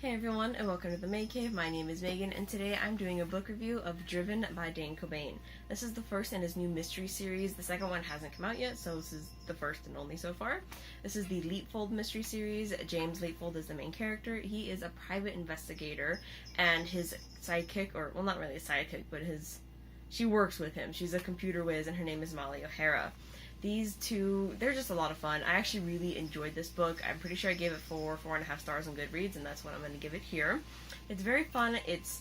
Hey everyone, and welcome to the Mae Cave. My name is Megan, and today I'm doing a book review of Driven by Dane Cobain. This is the first in his new mystery series. The second one hasn't come out yet, so this is the first and only so far. This is the Leapfold mystery series. James Leapfold is the main character. He is a private investigator, and his sidekick, or well, not really a sidekick, but she works with him. She's a computer whiz, and her name is Mae O'Hara. These two, they're just a lot of fun. I actually really enjoyed this book. I'm pretty sure I gave it 4.5 stars on Goodreads, and that's what I'm going to give it here. It's very fun. It's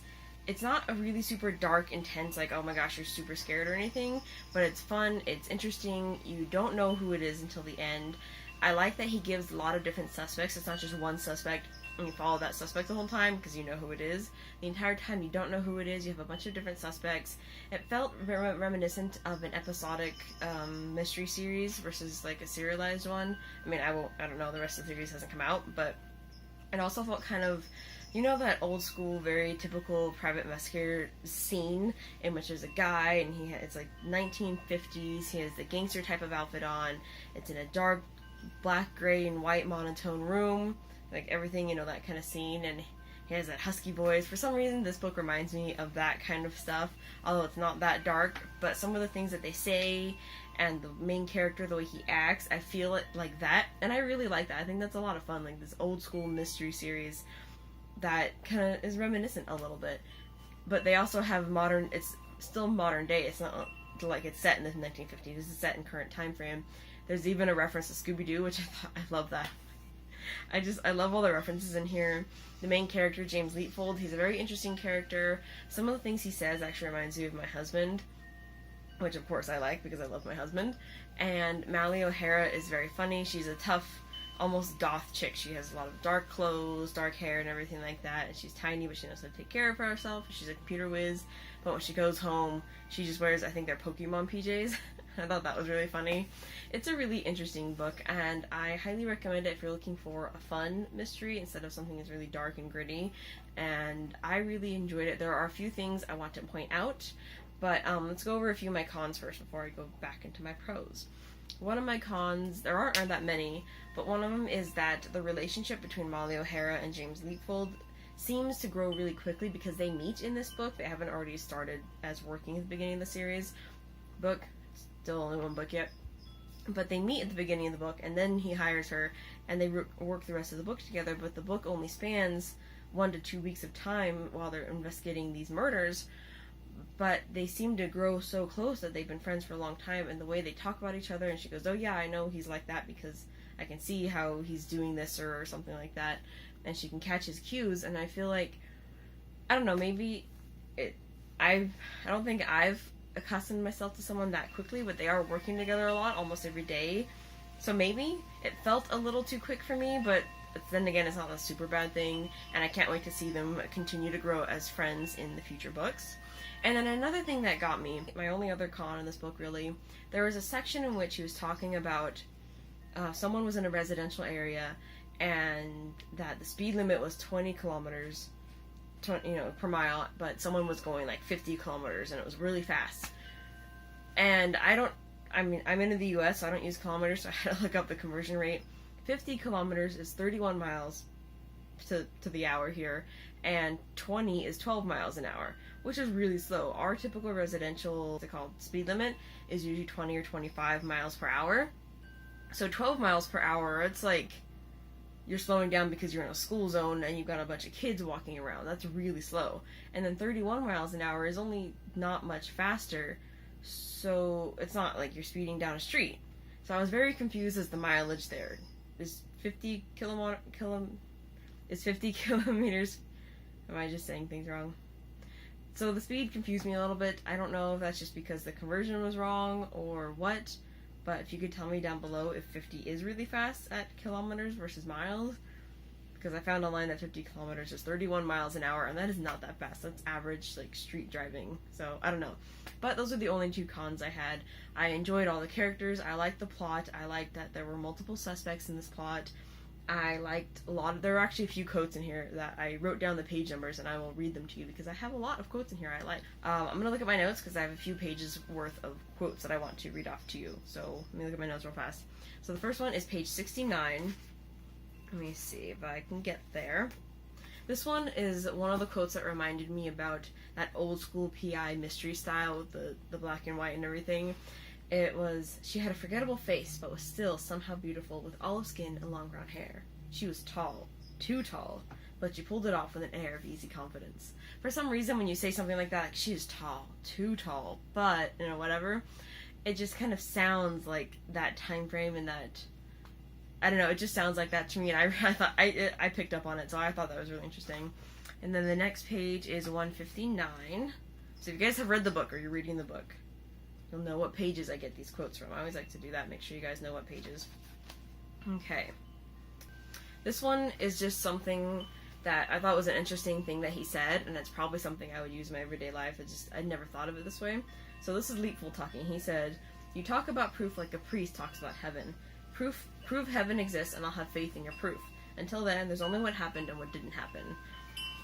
not a really super dark, intense, like, oh my gosh, you're super scared or anything, but it's fun, it's interesting. You don't know who it is until the end. I like that he gives a lot of different suspects. It's not just one suspect, and you follow that suspect the whole time because you know who it is. The entire time you don't know who it is. You have a bunch of different suspects. It felt reminiscent of an episodic mystery series versus like a serialized one. I mean, I don't know, the rest of the series hasn't come out, but it also felt kind of, you know, that old school, very typical private investigator scene in which there's a guy and it's like 1950s. He has the gangster type of outfit on. It's in a dark black, gray, and white monotone room, like everything, you know, that kind of scene, and he has that husky voice. For some reason, this book reminds me of that kind of stuff, although it's not that dark, but some of the things that they say and the main character, the way he acts, I feel it like that, and I really like that. I think that's a lot of fun, like this old school mystery series that kind of is reminiscent a little bit, but they also have modern, it's still modern day. It's not like it's set in the 1950s. This is set in current time frame. There's even a reference to Scooby-Doo, which I love that. I love all the references in here. The main character, James Leapfold, he's a very interesting character. Some of the things he says actually reminds me of my husband, which of course I like because I love my husband. And Mae O'Hara is very funny. She's a tough, almost goth chick. She has a lot of dark clothes, dark hair, and everything like that. And she's tiny, but she knows how to take care of herself. She's a computer whiz. But when she goes home, she just wears, I think they're Pokemon PJs. I thought that was really funny. It's a really interesting book, and I highly recommend it if you're looking for a fun mystery instead of something that's really dark and gritty. And I really enjoyed it. There are a few things I want to point out, but let's go over a few of my cons first before I go back into my pros. One of my cons, there aren't that many, but one of them is that the relationship between Mae O'Hara and James Leapfold seems to grow really quickly because they meet in this book. They haven't already started as working at the beginning of the series. Book, still only one book yet. But they meet at the beginning of the book, and then he hires her, and they work the rest of the book together, but the book only spans 1 to 2 weeks of time while they're investigating these murders, but they seem to grow so close that they've been friends for a long time, and the way they talk about each other, and she goes, oh yeah, I know he's like that because I can see how he's doing this or something like that, and she can catch his cues, and I feel like, I don't know, maybe I don't think I've accustomed myself to someone that quickly, but they are working together a lot, almost every day, so maybe it felt a little too quick for me, but then again, it's not a super bad thing, and I can't wait to see them continue to grow as friends in the future books. And then another thing that got me, my only other con in this book really, there was a section in which he was talking about someone was in a residential area and that the speed limit was 20 kilometers per mile, but someone was going like 50 kilometers and it was really fast. And I'm in the US, so I don't use kilometers, so I had to look up the conversion rate. 50 kilometers is 31 miles to the hour here, and 20 is 12 miles an hour, which is really slow. Our typical residential, what's it called, speed limit is usually 20 or 25 miles per hour. So 12 miles per hour, it's like you're slowing down because you're in a school zone and you've got a bunch of kids walking around. That's really slow. And then 31 miles an hour is only not much faster, so it's not like you're speeding down a street. So I was very confused as the mileage there. Is 50 kilometers? Am I just saying things wrong? So the speed confused me a little bit. I don't know if that's just because the conversion was wrong or what, but if you could tell me down below if 50 is really fast at kilometers versus miles, because I found online that 50 kilometers is 31 miles an hour, and that is not that fast. That's average, like, street driving, so I don't know. But those are the only two cons I had. I enjoyed all the characters. I liked the plot. I liked that there were multiple suspects in this plot. I liked there are actually a few quotes in here that I wrote down the page numbers, and I will read them to you because I have a lot of quotes in here I like. I'm going to look at my notes because I have a few pages worth of quotes that I want to read off to you. So let me look at my notes real fast. So the first one is page 69. Let me see if I can get there. This one is one of the quotes that reminded me about that old school PI mystery style with the black and white and everything. It was, "She had a forgettable face, but was still somehow beautiful with olive skin and long brown hair. She was tall, too tall, but she pulled it off with an air of easy confidence." For some reason, when you say something like that, like, she is tall, too tall, but, you know, whatever, it just kind of sounds like that time frame and that, I don't know, it just sounds like that to me, and I thought, I picked up on it, so I thought that was really interesting. And then the next page is 159. So if you guys have read the book, or you're reading the book, you'll know what pages I get these quotes from. I always like to do that, make sure you guys know what pages. Okay. This one is just something that I thought was an interesting thing that he said, and it's probably something I would use in my everyday life. I'd never thought of it this way. So this is Leetfold talking. He said, "You talk about proof like a priest talks about heaven. Prove heaven exists and I'll have faith in your proof. Until then, there's only what happened and what didn't happen."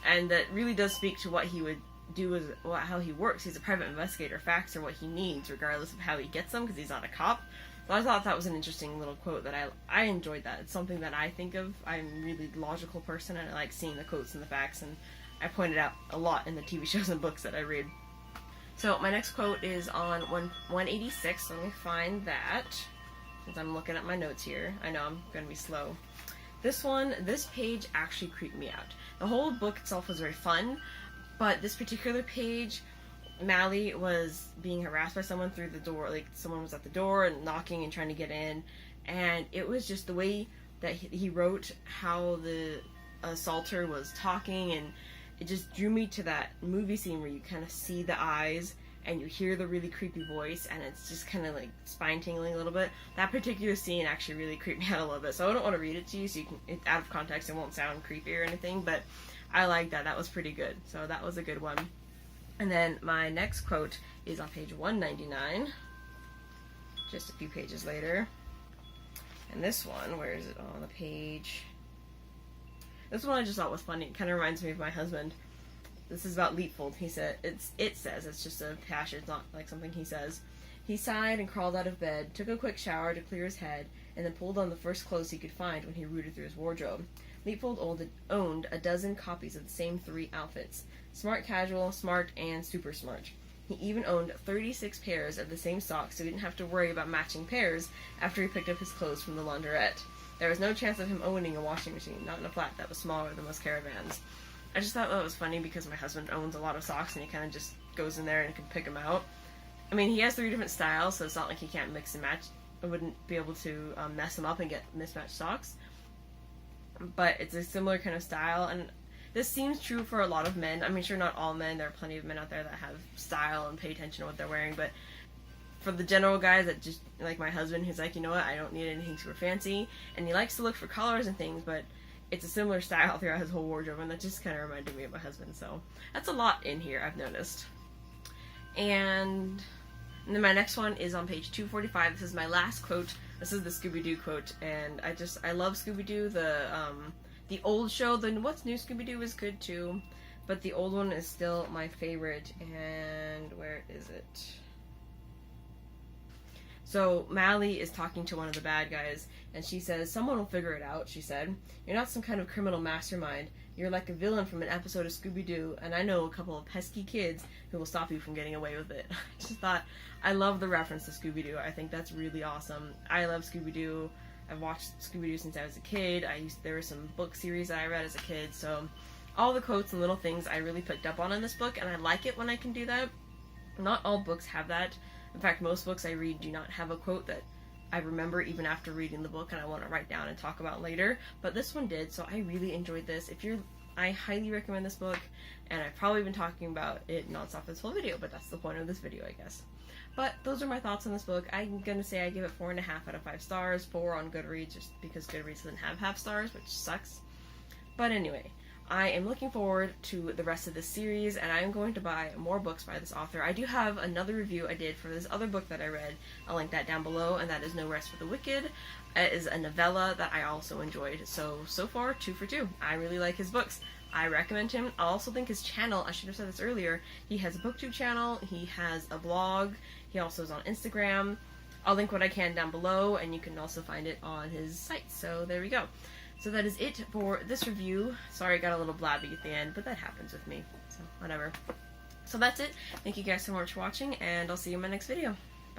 And that really does speak to what he would do, how he works. He's a private investigator. Facts are what he needs, regardless of how he gets them, because he's not a cop. So I thought that was an interesting little quote that I enjoyed that. It's something that I think of. I'm a really logical person, and I like seeing the quotes and the facts, and I point it out a lot in the TV shows and books that I read. So my next quote is on 186, so let me find that, since I'm looking at my notes here. I know I'm going to be slow. This page actually creeped me out. The whole book itself was very fun, but this particular page, Mally was being harassed by someone through the door. Like, someone was at the door and knocking and trying to get in, and it was just the way that he wrote how the assaulter was talking, and it just drew me to that movie scene where you kind of see the eyes and you hear the really creepy voice, and it's just kind of like spine tingling a little bit. That particular scene actually really creeped me out a little bit, so I don't want to read it to you, so you can, it's out of context, it won't sound creepy or anything, but I like that. That was pretty good. So that was a good one. And then my next quote is on page 199, just a few pages later. And this one, where is it on the page? This one I just thought was funny. It kind of reminds me of my husband. This is about Leetfold. He said, it's just a passage, it's not like something he says. "He sighed and crawled out of bed, took a quick shower to clear his head, and then pulled on the first clothes he could find when he rooted through his wardrobe. Leetfold owned a dozen copies of the same 3 outfits: smart casual, smart, and super smart. He even owned 36 pairs of the same socks, so he didn't have to worry about matching pairs after he picked up his clothes from the laundrette. There was no chance of him owning a washing machine, not in a flat that was smaller than most caravans." I just thought that was funny because my husband owns a lot of socks, and he kind of just goes in there and can pick them out. I mean, he has 3 different styles, so it's not like he can't mix and match. I wouldn't be able to mess them up and get mismatched socks. But it's a similar kind of style, and this seems true for a lot of men. I mean, sure, not all men. There are plenty of men out there that have style and pay attention to what they're wearing, but for the general guys that just, like my husband, who's like, you know what, I don't need anything super fancy, and he likes to look for colors and things, but it's a similar style throughout his whole wardrobe, and that just kind of reminded me of my husband, so that's a lot in here, I've noticed. And then my next one is on page 245. This is my last quote. This is the Scooby-Doo quote, and I love Scooby-Doo. The old show, the What's New Scooby-Doo is good too, but the old one is still my favorite, and where is it? So Mally is talking to one of the bad guys, and she says, "Someone will figure it out," she said. "You're not some kind of criminal mastermind. You're like a villain from an episode of Scooby-Doo, and I know a couple of pesky kids who will stop you from getting away with it." I just thought, I love the reference to Scooby-Doo. I think that's really awesome. I love Scooby-Doo. I've watched Scooby-Doo since I was a kid. There were some book series that I read as a kid, so all the quotes and little things I really picked up on in this book, and I like it when I can do that. Not all books have that. In fact, most books I read do not have a quote that I remember even after reading the book and I want to write down and talk about later, but this one did, so I really enjoyed this. I highly recommend this book, and I've probably been talking about it nonstop this whole video, but that's the point of this video, I guess. But those are my thoughts on this book. I'm gonna say I give it 4.5 out of 5 stars, 4 on Goodreads, just because Goodreads doesn't have half stars, which sucks. But anyway, I am looking forward to the rest of this series, and I am going to buy more books by this author. I do have another review I did for this other book that I read. I'll link that down below, and that is No Rest for the Wicked. It is a novella that I also enjoyed. So far, 2 for 2. I really like his books. I recommend him. I also think his channel, I should have said this earlier, he has a booktube channel, he has a blog, he also is on Instagram. I'll link what I can down below, and you can also find it on his site. So there we go. So that is it for this review. Sorry I got a little blabby at the end, but that happens with me, so whatever. So that's it. Thank you guys so much for watching, and I'll see you in my next video.